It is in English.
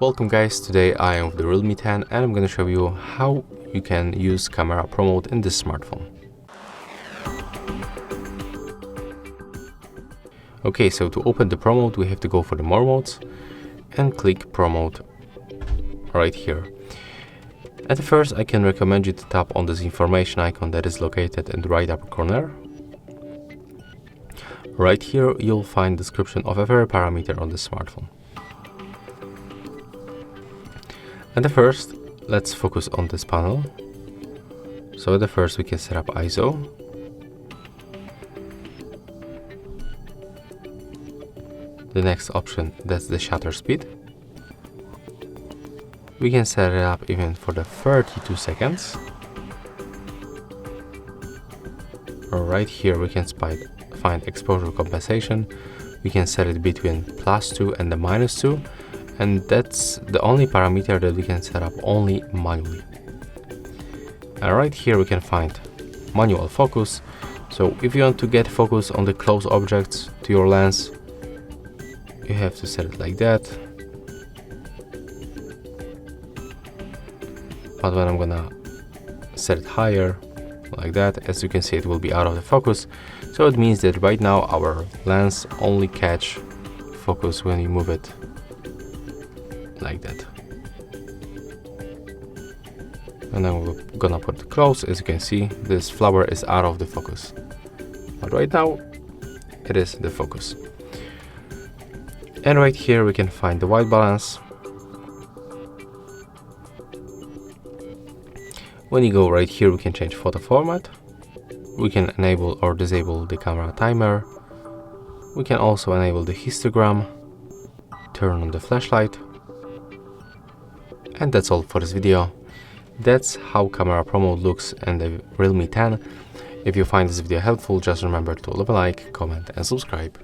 Welcome guys, today I am with the Realme 10 and I'm going to show you how you can use camera pro mode in this smartphone. Okay, so to open the pro mode we have to go for the more modes and click pro mode right here. At first I can recommend you to tap on this information icon that is located in the right upper corner. Right here you'll find description of every parameter on the smartphone. And first, let's focus on this panel. So at first we can set up ISO. The next option, that's the shutter speed. We can set it up even for the 32 seconds. Right here we can find exposure compensation. We can set it between +2 and the -2. And that's the only parameter that we can set up only manually. And right here we can find manual focus. So if you want to get focus on the close objects to your lens, you have to set it like that. But when I'm gonna set it higher, like that, as you can see, it will be out of the focus. So it means that right now our lens only catch focus when you move it like that. And then we're gonna put it close. As you can see, this flower is out of the focus, but right now it is the focus. And right here we can find the white balance. When you go right here we can change photo format. We can enable or disable the camera timer. We can also enable the histogram, turn on the flashlight. And that's all for this video. That's how camera pro mode looks in the Realme 10. If you find this video helpful, just remember to leave a like, comment and subscribe.